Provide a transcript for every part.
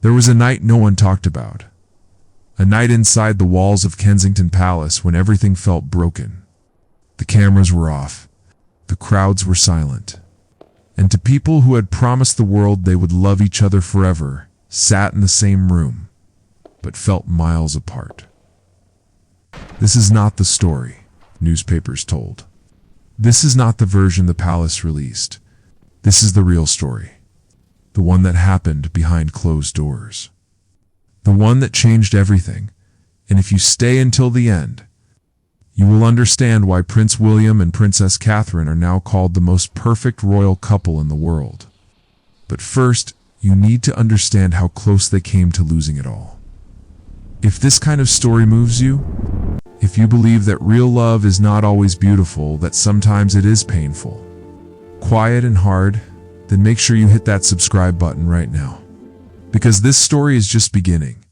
There was a night no one talked about. A night inside the walls of Kensington Palace when everything felt broken. The cameras were off. The crowds were silent. And two people who had promised the world they would love each other forever sat in the same room, but felt miles apart. This is not the story newspapers told. This is not the version the palace released. This is the real story. The one that happened behind closed doors. The one that changed everything. And if you stay until the end, you will understand why Prince William and Princess Catherine are now called the most perfect royal couple in the world. But first, you need to understand how close they came to losing it all. If this kind of story moves you, if you believe that real love is not always beautiful, that sometimes it is painful, quiet and hard, then make sure you hit that subscribe button right now. Because this story is just beginning.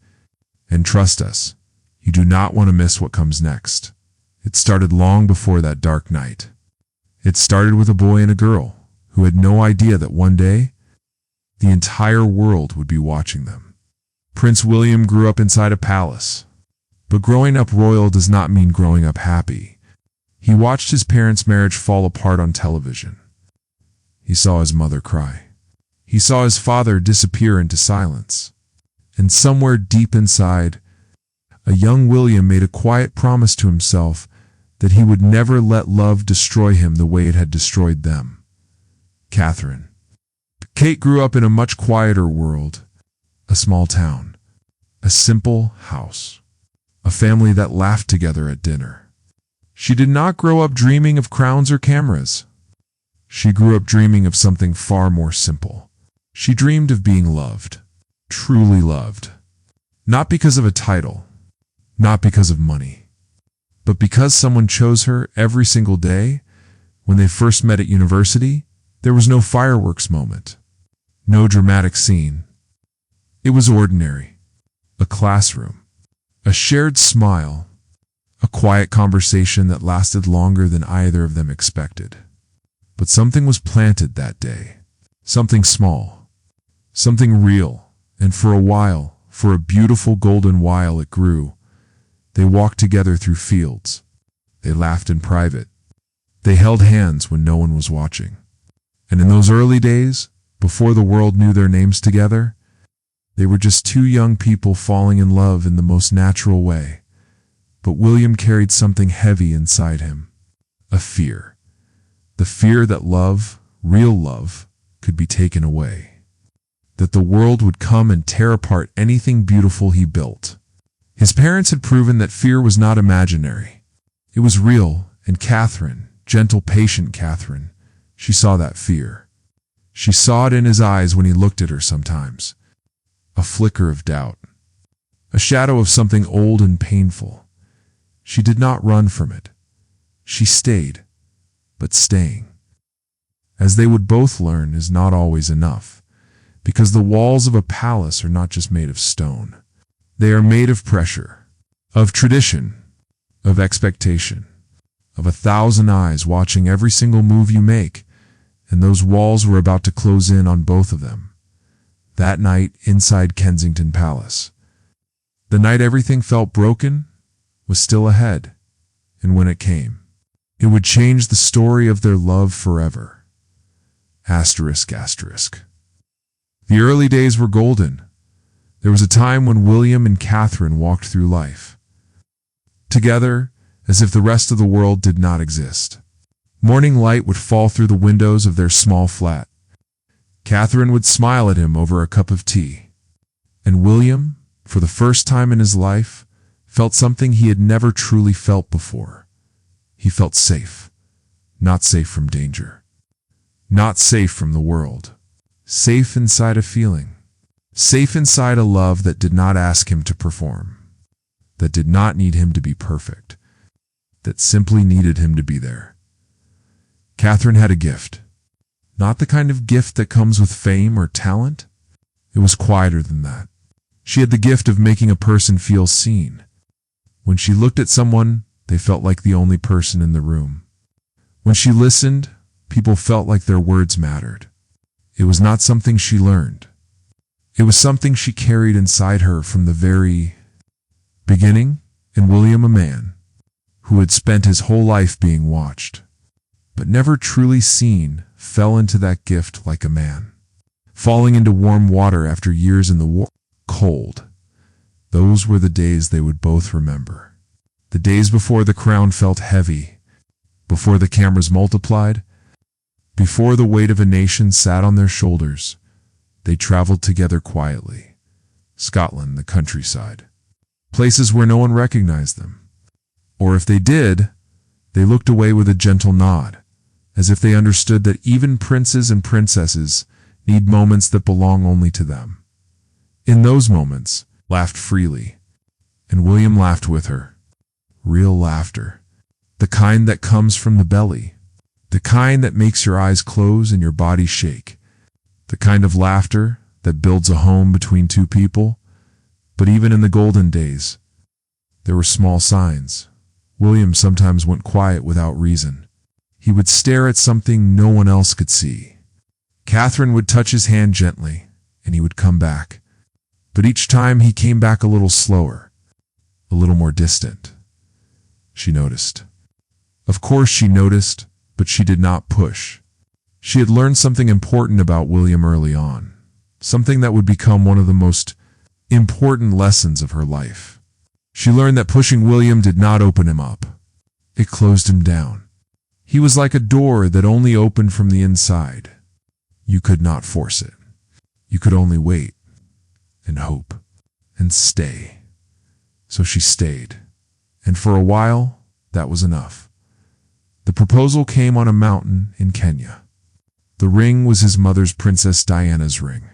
And trust us, you do not want to miss what comes next. It started long before that dark night. It started with a boy and a girl who had no idea that one day, the entire world would be watching them. Prince William grew up inside a palace. But growing up royal does not mean growing up happy. He watched his parents' marriage fall apart on television. He saw his mother cry. He saw his father disappear into silence. And somewhere deep inside, a young William made a quiet promise to himself that he would never let love destroy him the way it had destroyed them. Catherine. Kate grew up in a much quieter world, a small town, a simple house, a family that laughed together at dinner. She did not grow up dreaming of crowns or cameras. She grew up dreaming of something far more simple. She dreamed of being loved, truly loved, not because of a title, not because of money, but because someone chose her every single day. When they first met at university, there was no fireworks moment, no dramatic scene. It was ordinary, a classroom, a shared smile, a quiet conversation that lasted longer than either of them expected. But something was planted that day, something small, something real, and for a while, for a beautiful golden while it grew. They walked together through fields. They laughed in private. They held hands when no one was watching. And in those early days, before the world knew their names together, they were just two young people falling in love in the most natural way. But William carried something heavy inside him, a fear. The fear that love, real love, could be taken away. That the world would come and tear apart anything beautiful he built. His parents had proven that fear was not imaginary. It was real, and Catherine, gentle, patient Catherine, she saw that fear. She saw it in his eyes when he looked at her sometimes. A flicker of doubt. A shadow of something old and painful. She did not run from it. She stayed, but staying, as they would both learn, is not always enough, because the walls of a palace are not just made of stone. They are made of pressure, of tradition, of expectation, of 1,000 eyes watching every single move you make, and those walls were about to close in on both of them. That night inside Kensington Palace. The night everything felt broken was still ahead, and when it came, it would change the story of their love forever. Asterisk, asterisk. The early days were golden. There was a time when William and Catherine walked through life together, as if the rest of the world did not exist. Morning light would fall through the windows of their small flat. Catherine would smile at him over a cup of tea. And William, for the first time in his life, felt something he had never truly felt before. He felt safe. Not safe from danger. Not safe from the world. Safe inside a feeling. Safe inside a love that did not ask him to perform. That did not need him to be perfect. That simply needed him to be there. Catherine had a gift. Not the kind of gift that comes with fame or talent. It was quieter than that. She had the gift of making a person feel seen. When she looked at someone, they felt like the only person in the room. When she listened, people felt like their words mattered. It was not something she learned. It was something she carried inside her from the very beginning, and William, a man who had spent his whole life being watched, but never truly seen, fell into that gift like a man, falling into warm water after years in the cold. Those were the days they would both remember. The days before the crown felt heavy, before the cameras multiplied, before the weight of a nation sat on their shoulders. They traveled together quietly. Scotland, the countryside, places where no one recognized them. Or if they did, they looked away with a gentle nod, as if they understood that even princes and princesses need moments that belong only to them. In those moments, laughed freely, and William laughed with her. Real laughter. The kind that comes from the belly. The kind that makes your eyes close and your body shake. The kind of laughter that builds a home between two people. But even in the golden days, there were small signs. William sometimes went quiet without reason. He would stare at something no one else could see. Catherine would touch his hand gently, and he would come back. But each time he came back a little slower, a little more distant. She noticed. Of course she noticed, but she did not push. She had learned something important about William early on, something that would become one of the most important lessons of her life. She learned that pushing William did not open him up. It closed him down. He was like a door that only opened from the inside. You could not force it. You could only wait and hope and stay. So she stayed. And for a while, that was enough. The proposal came on a mountain in Kenya. The ring was his mother's Princess Diana's ring.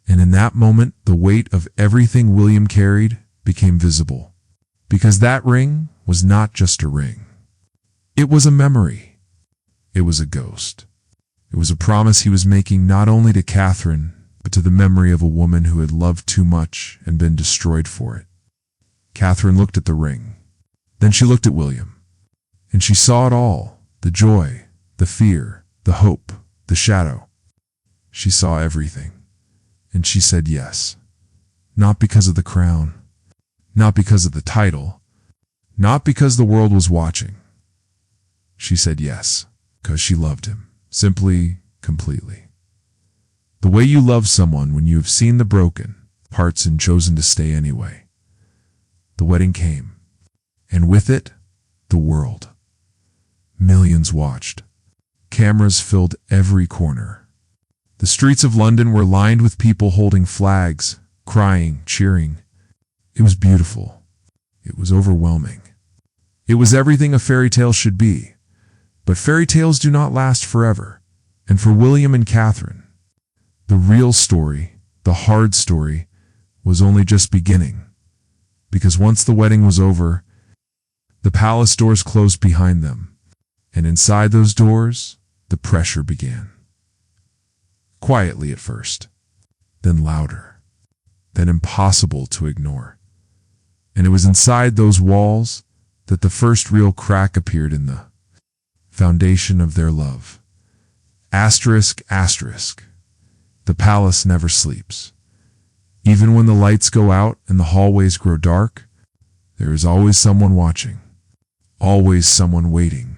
And in that moment, the weight of everything William carried became visible. Because that ring was not just a ring. It was a memory. It was a ghost. It was a promise he was making not only to Catherine, but to the memory of a woman who had loved too much and been destroyed for it. Catherine looked at the ring. Then she looked at William. And she saw it all, the joy, the fear, the hope, the shadow. She saw everything. And she said yes. Not because of the crown. Not because of the title. Not because the world was watching. She said yes, because she loved him. Simply, completely. The way you love someone when you have seen the broken parts and chosen to stay anyway. The wedding came. And with it, the world. Millions watched. Cameras filled every corner. The streets of London were lined with people holding flags, crying, cheering. It was beautiful. It was overwhelming. It was everything a fairy tale should be. But fairy tales do not last forever. And for William and Catherine, the real story, the hard story, was only just beginning. Because once the wedding was over, the palace doors closed behind them. And inside those doors, the pressure began. Quietly at first, then louder, then impossible to ignore. And it was inside those walls that the first real crack appeared in the foundation of their love. Asterisk, asterisk. The palace never sleeps. Even when the lights go out and the hallways grow dark, there is always someone watching. Always someone waiting.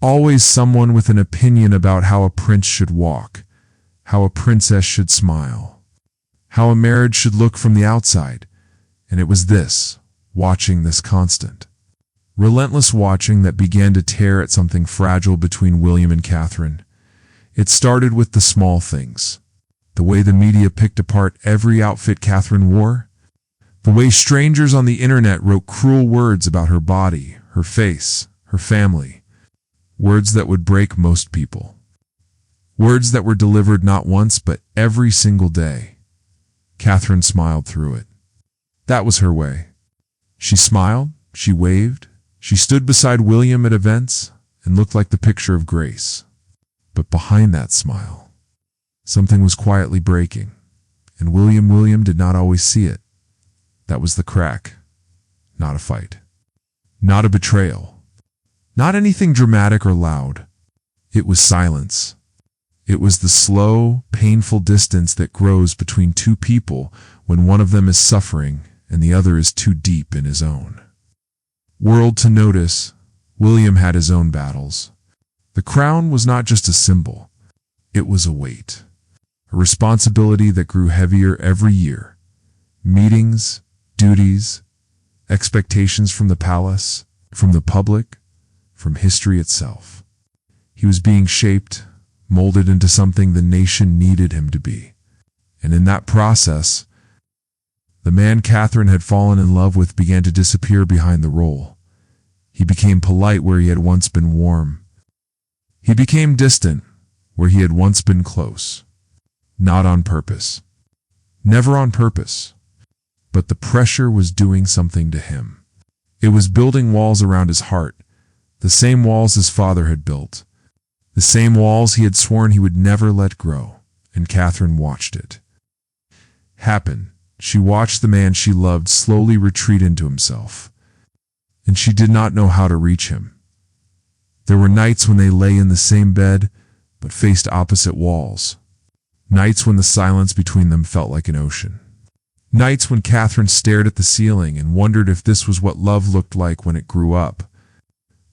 Always someone with an opinion about how a prince should walk, how a princess should smile, how a marriage should look from the outside. And it was this, watching, this constant, relentless watching that began to tear at something fragile between William and Catherine. It started with the small things. The way the media picked apart every outfit Catherine wore. The way strangers on the internet wrote cruel words about her body, her face, her family. Words that would break most people. Words that were delivered not once but every single day. Catherine smiled through it. That was her way. She smiled, she waved, she stood beside William at events and looked like the picture of grace. But behind that smile, something was quietly breaking, and William did not always see it. That was the crack. Not a fight. Not a betrayal. Not anything dramatic or loud. It was silence. It was the slow, painful distance that grows between two people when one of them is suffering and the other is too deep in his own world to notice. William had his own battles. The crown was not just a symbol, it was a weight, a responsibility that grew heavier every year. Meetings, duties, expectations from the palace, from the public, from history itself. He was being shaped, molded into something the nation needed him to be. And in that process, the man Catherine had fallen in love with began to disappear behind the role. He became polite where he had once been warm. He became distant where he had once been close. Not on purpose. Never on purpose. But the pressure was doing something to him. It was building walls around his heart, the same walls his father had built, the same walls he had sworn he would never let grow, and Catherine watched it happen. She watched the man she loved slowly retreat into himself, and she did not know how to reach him. There were nights when they lay in the same bed, but faced opposite walls. Nights when the silence between them felt like an ocean. Nights when Catherine stared at the ceiling and wondered if this was what love looked like when it grew up.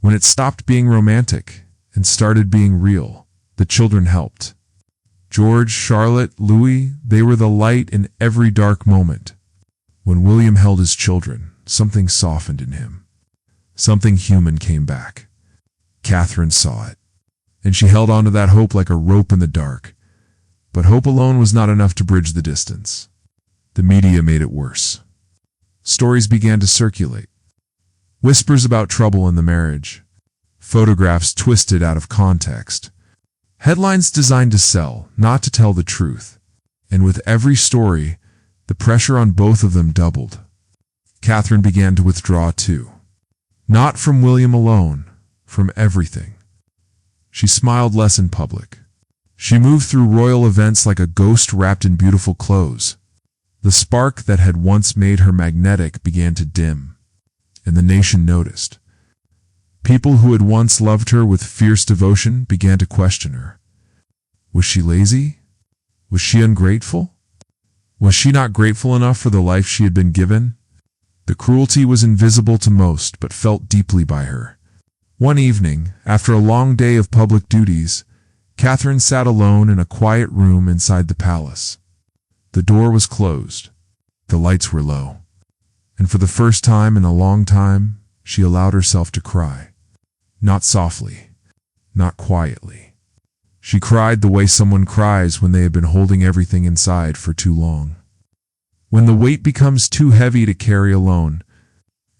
When it stopped being romantic and started being real. The children helped. George, Charlotte, Louis, they were the light in every dark moment. When William held his children, something softened in him. Something human came back. Catherine saw it, and she held on to that hope like a rope in the dark. But hope alone was not enough to bridge the distance. The media made it worse. Stories began to circulate. Whispers about trouble in the marriage. Photographs twisted out of context. Headlines designed to sell, not to tell the truth. And with every story, the pressure on both of them doubled. Catherine began to withdraw too. Not from William alone, from everything. She smiled less in public. She moved through royal events like a ghost wrapped in beautiful clothes. The spark that had once made her magnetic began to dim, and the nation noticed. People who had once loved her with fierce devotion began to question her. Was she lazy? Was she ungrateful? Was she not grateful enough for the life she had been given? The cruelty was invisible to most, but felt deeply by her. One evening, after a long day of public duties, Catherine sat alone in a quiet room inside the palace. The door was closed. The lights were low. And for the first time in a long time, she allowed herself to cry. Not softly, not quietly. She cried the way someone cries when they have been holding everything inside for too long. When the weight becomes too heavy to carry alone.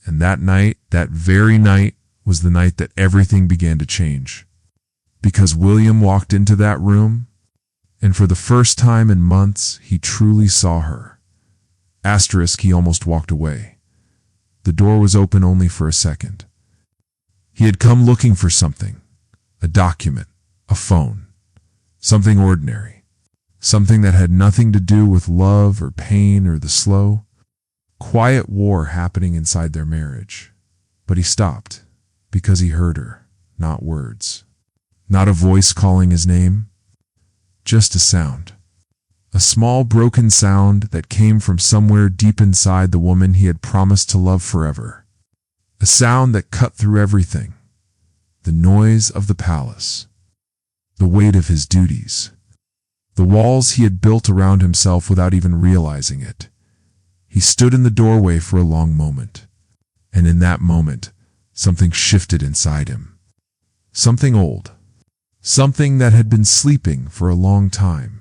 And that night, that very night, was the night that everything began to change. Because William walked into that room, and for the first time in months, he truly saw her. Asterisk, he almost walked away. The door was open only for a second. He had come looking for something. A document, a phone. Something ordinary. Something that had nothing to do with love or pain or the slow, quiet war happening inside their marriage. But he stopped, because he heard her, not words. Not a voice calling his name. Just a sound. A small broken sound that came from somewhere deep inside the woman he had promised to love forever. A sound that cut through everything. The noise of the palace. The weight of his duties. The walls he had built around himself without even realizing it. He stood in the doorway for a long moment. And in that moment, something shifted inside him. Something old. Something that had been sleeping for a long time.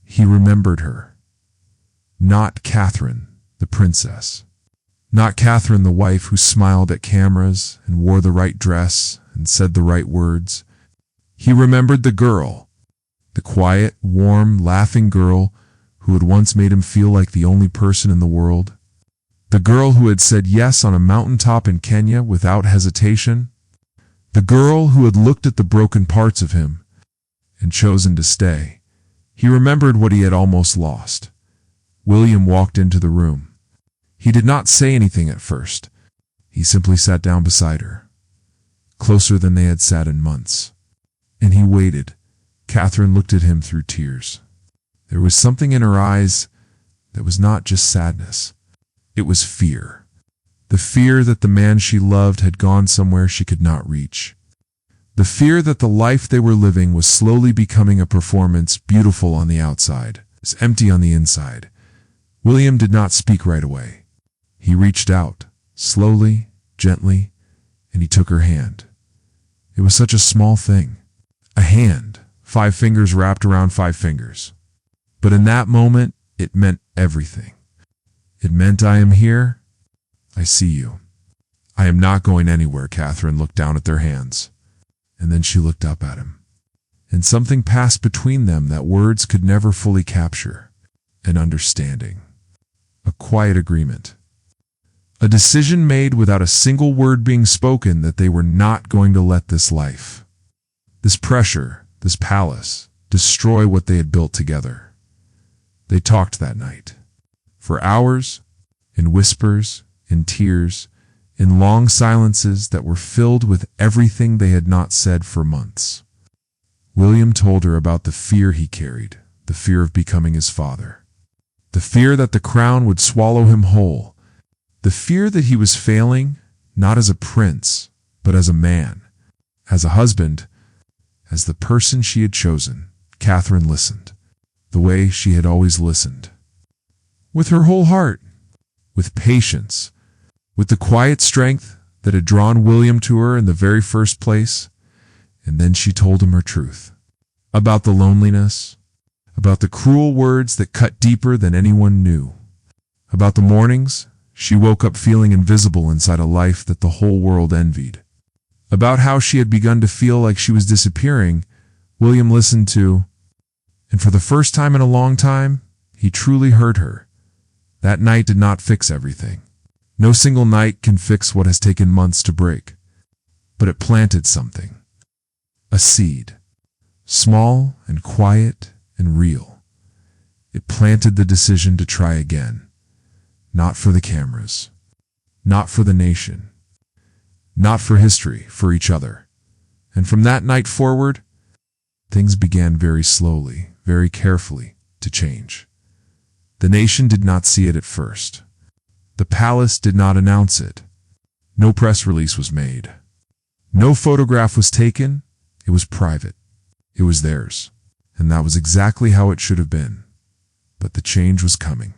He remembered her. Not Catherine, the princess. Not Catherine, the wife who smiled at cameras and wore the right dress and said the right words. He remembered the girl. The quiet, warm, laughing girl who had once made him feel like the only person in the world. The girl who had said yes on a mountaintop in Kenya without hesitation. The girl who had looked at the broken parts of him and chosen to stay. He remembered what he had almost lost. William walked into the room. He did not say anything at first. He simply sat down beside her, closer than they had sat in months. And he waited, Catherine looked at him through tears. There was something in her eyes that was not just sadness. It was fear. The fear that the man she loved had gone somewhere she could not reach. The fear that the life they were living was slowly becoming a performance, beautiful on the outside, empty on the inside. William did not speak right away. He reached out, slowly, gently, and he took her hand. It was such a small thing. A hand, 5 fingers wrapped around 5 fingers. But in that moment, it meant everything. It meant, I am here. I see you. I am not going anywhere. Catherine looked down at their hands, and then she looked up at him. And something passed between them that words could never fully capture. An understanding. A quiet agreement. A decision made without a single word being spoken that they were not going to let this life, this pressure, this palace, destroy what they had built together. They talked that night. For hours, in whispers, in tears, in long silences that were filled with everything they had not said for months. William told her about the fear he carried, the fear of becoming his father, the fear that the crown would swallow him whole, the fear that he was failing, not as a prince, but as a man, as a husband, as the person she had chosen. Catherine listened, the way she had always listened. With her whole heart, with patience, with the quiet strength that had drawn William to her in the very first place. And then she told him her truth. About the loneliness, about the cruel words that cut deeper than anyone knew, about the mornings she woke up feeling invisible inside a life that the whole world envied, about how she had begun to feel like she was disappearing. William listened to, and for the first time in a long time, he truly heard her. That night did not fix everything. No single night can fix what has taken months to break. But it planted something. A seed. Small and quiet and real. It planted the decision to try again. Not for the cameras. Not for the nation. Not for history, for each other. And from that night forward, things began very slowly, very carefully, to change. The nation did not see it at first. The palace did not announce it. No press release was made. No photograph was taken. It was private. It was theirs. And that was exactly how it should have been. But the change was coming.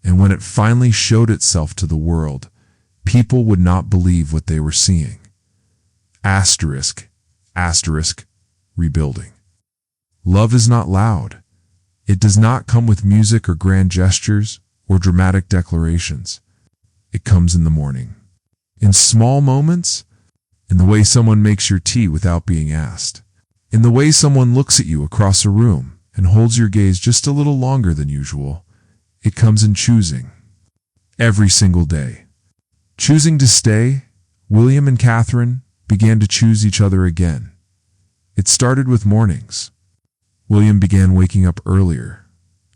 And when it finally showed itself to the world, people would not believe what they were seeing. Asterisk, asterisk, rebuilding. Love is not loud. It does not come with music or grand gestures or dramatic declarations. It comes in the morning. In small moments, in the way someone makes your tea without being asked. In the way someone looks at you across a room and holds your gaze just a little longer than usual. It comes in choosing. Every single day. Choosing to stay, William and Catherine began to choose each other again. It started with mornings. William began waking up earlier,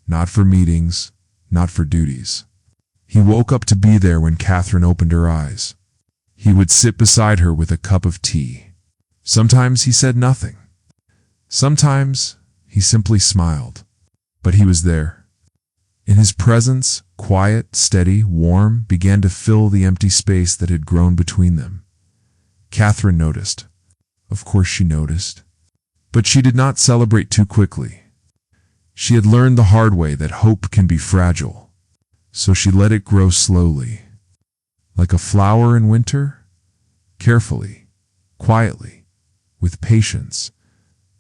not for meetings, not for duties. He woke up to be there when Catherine opened her eyes. He would sit beside her with a cup of tea. Sometimes he said nothing. Sometimes he simply smiled. But he was there. In his presence, quiet, steady, warm, began to fill the empty space that had grown between them. Catherine noticed. Of course she noticed. But she did not celebrate too quickly. She had learned the hard way that hope can be fragile. So she let it grow slowly. Like a flower in winter, carefully, quietly, with patience,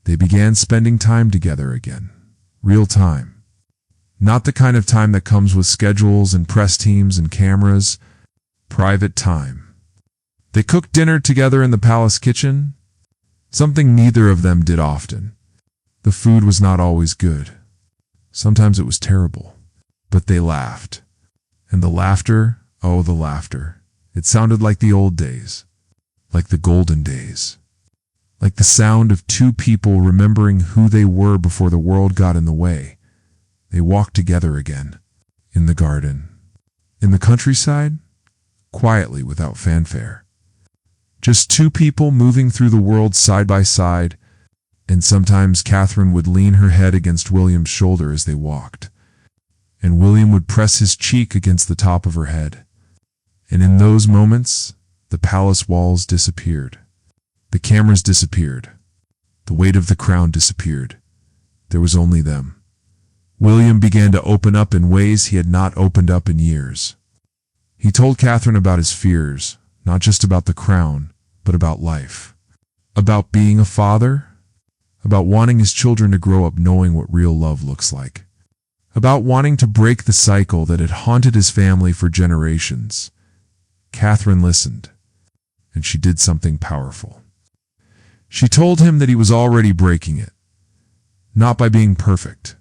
they began spending time together again. Real time. Not the kind of time that comes with schedules and press teams and cameras. Private time. They cooked dinner together in the palace kitchen, something neither of them did often. The food was not always good. Sometimes it was terrible. But they laughed. And the laughter, oh, the laughter. It sounded like the old days. Like the golden days. Like the sound of two people remembering who they were before the world got in the way. They walked together again. In the garden. In the countryside. Quietly, without fanfare. Just two people moving through the world side by side, And sometimes Catherine would lean her head against William's shoulder as they walked, and William would press his cheek against the top of her head. And in those moments, the palace walls disappeared. The cameras disappeared. The weight of the crown disappeared. There was only them. William began to open up in ways he had not opened up in years. He told Catherine about his fears, not just about the crown, but about life. About being a father, about wanting his children to grow up knowing what real love looks like, about wanting to break the cycle that had haunted his family for generations. Catherine listened, and she did something powerful. She told him that he was already breaking it, not by being perfect,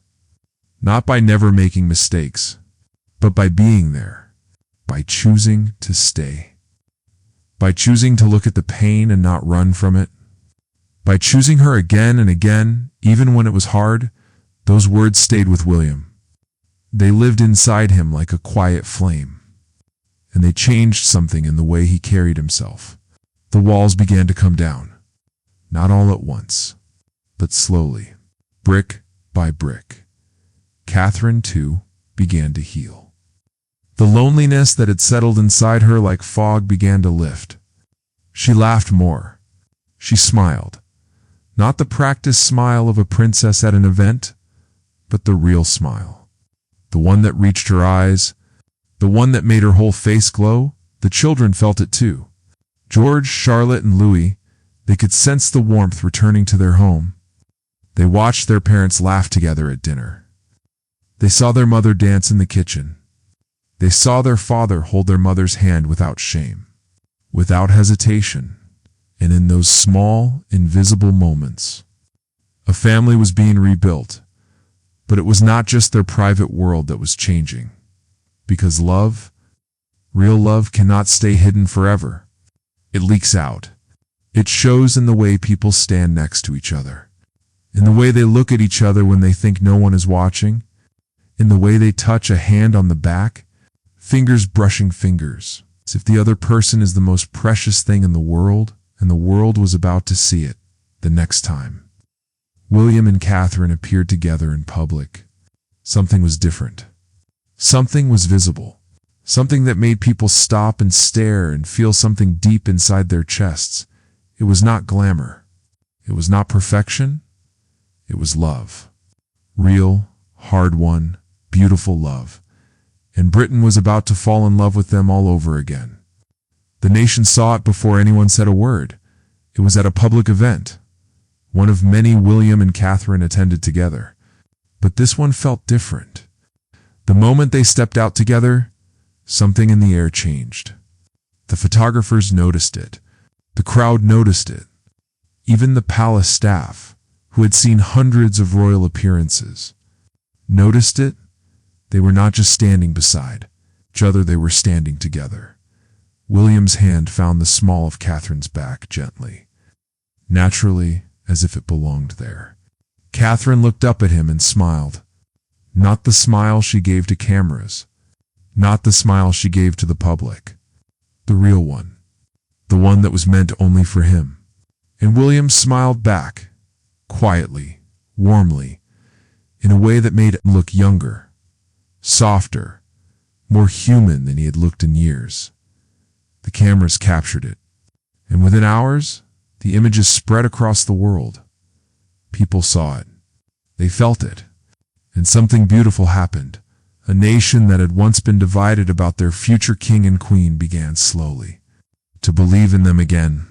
not by never making mistakes, but by being there, by choosing to stay, by choosing to look at the pain and not run from it, by choosing her again and again, even when it was hard. Those words stayed with William. They lived inside him like a quiet flame, and they changed something in the way he carried himself. The walls began to come down, not all at once, but slowly, brick by brick. Catherine, too, began to heal. The loneliness that had settled inside her like fog began to lift. She laughed more. She smiled. Not the practiced smile of a princess at an event, but the real smile. The one that reached her eyes, the one that made her whole face glow. The children felt it too. George, Charlotte, and Louis, they could sense the warmth returning to their home. They watched their parents laugh together at dinner. They saw their mother dance in the kitchen. They saw their father hold their mother's hand without shame, without hesitation. And in those small, invisible moments, a family was being rebuilt. But it was not just their private world that was changing. Because love, real love, cannot stay hidden forever. It leaks out. It shows in the way people stand next to each other, in the way they look at each other when they think no one is watching, in the way they touch a hand on the back, fingers brushing fingers, as if the other person is the most precious thing in the world, and the world was about to see it the next time. William and Catherine appeared together in public. Something was different. Something was visible. Something that made people stop and stare and feel something deep inside their chests. It was not glamour. It was not perfection. It was love. Real, hard-won, beautiful love. And Britain was about to fall in love with them all over again. The nation saw it before anyone said a word. It was at a public event, one of many William and Catherine attended together. But this one felt different. The moment they stepped out together, something in the air changed. The photographers noticed it. The crowd noticed it. Even the palace staff, who had seen hundreds of royal appearances, noticed it. They were not just standing beside each other, they were standing together. William's hand found the small of Catherine's back gently, naturally, as if it belonged there. Catherine looked up at him and smiled. Not the smile she gave to cameras, not the smile she gave to the public. The real one. The one that was meant only for him. And William smiled back, quietly, warmly, in a way that made him look younger, softer, more human than he had looked in years. The cameras captured it, and within hours, the images spread across the world. People saw it. They felt it. And something beautiful happened. A nation that had once been divided about their future king and queen began slowly to believe in them again.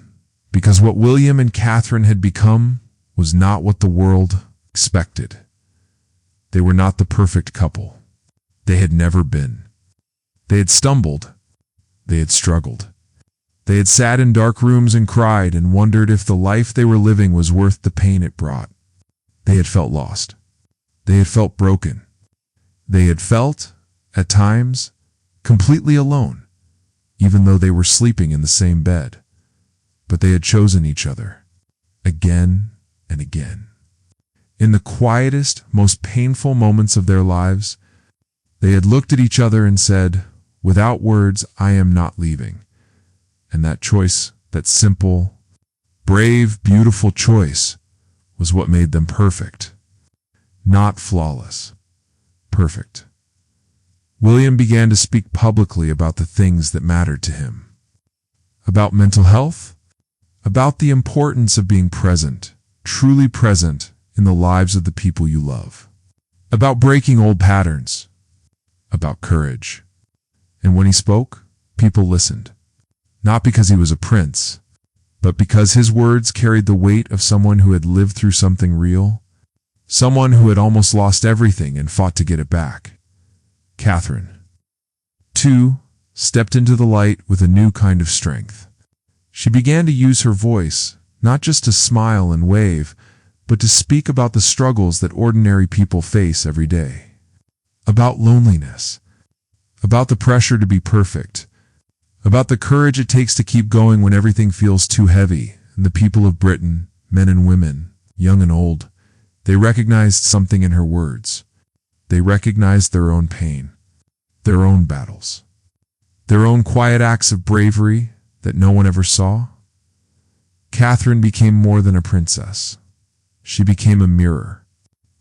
Because what William and Catherine had become was not what the world expected. They were not the perfect couple. They had never been. They had stumbled. They had struggled. They had sat in dark rooms and cried and wondered if the life they were living was worth the pain it brought. They had felt lost. They had felt broken. They had felt, at times, completely alone, even though they were sleeping in the same bed. But they had chosen each other, again and again. In the quietest, most painful moments of their lives, they had looked at each other and said, "Without words, I am not leaving." And that choice, that simple, brave, beautiful choice, was what made them perfect. Not flawless. Perfect. William began to speak publicly about the things that mattered to him. About mental health, about the importance of being present, truly present in the lives of the people you love, about breaking old patterns, about courage. And when he spoke, people listened, not because he was a prince, but because his words carried the weight of someone who had lived through something real, someone who had almost lost everything and fought to get it back. Catherine, too, stepped into the light with a new kind of strength. She began to use her voice, not just to smile and wave, but to speak about the struggles that ordinary people face every day. About loneliness, about the pressure to be perfect, about the courage it takes to keep going when everything feels too heavy. And the people of Britain, men and women, young and old, they recognized something in her words. They recognized their own pain, their own battles, their own quiet acts of bravery that no one ever saw. Catherine became more than a princess. She became a mirror,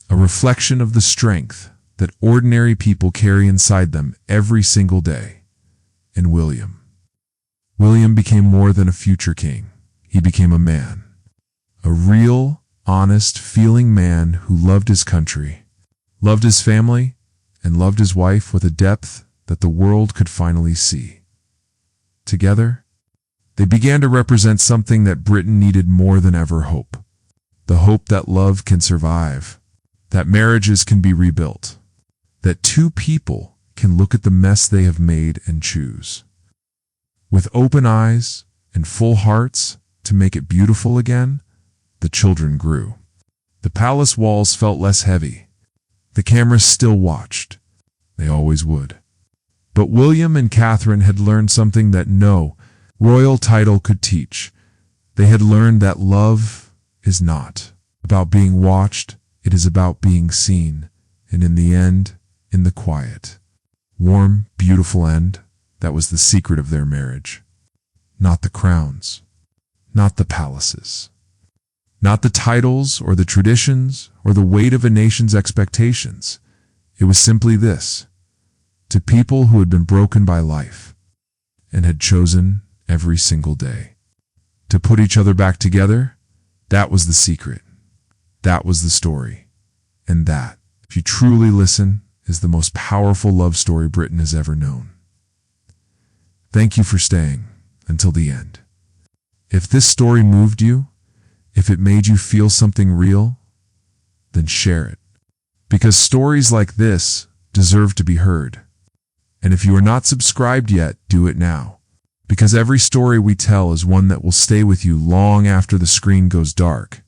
a reflection of the strength that ordinary people carry inside them every single day. And William became more than a future king. He became a man, a real, honest, feeling man who loved his country, loved his family, and loved his wife with a depth that the world could finally see. Together, they began to represent something that Britain needed more than ever: hope. The hope that love can survive, that marriages can be rebuilt, that two people can look at the mess they have made and choose, with open eyes and full hearts, to make it beautiful again. The children grew. The palace walls felt less heavy. The cameras still watched. They always would. But William and Catherine had learned something that no royal title could teach. They had learned that love is not about being watched. It is about being seen. And in the end, in the quiet, warm, beautiful end, that was the secret of their marriage. Not the crowns, not the palaces, not the titles or the traditions or the weight of a nation's expectations. It was simply this: to people who had been broken by life and had chosen every single day to put each other back together. That was the secret. That was the story. And that, if you truly listen, is the most powerful love story Britain has ever known. Thank you for staying until the end. If this story moved you, if it made you feel something real, then share it. Because stories like this deserve to be heard. And if you are not subscribed yet, do it now. Because every story we tell is one that will stay with you long after the screen goes dark.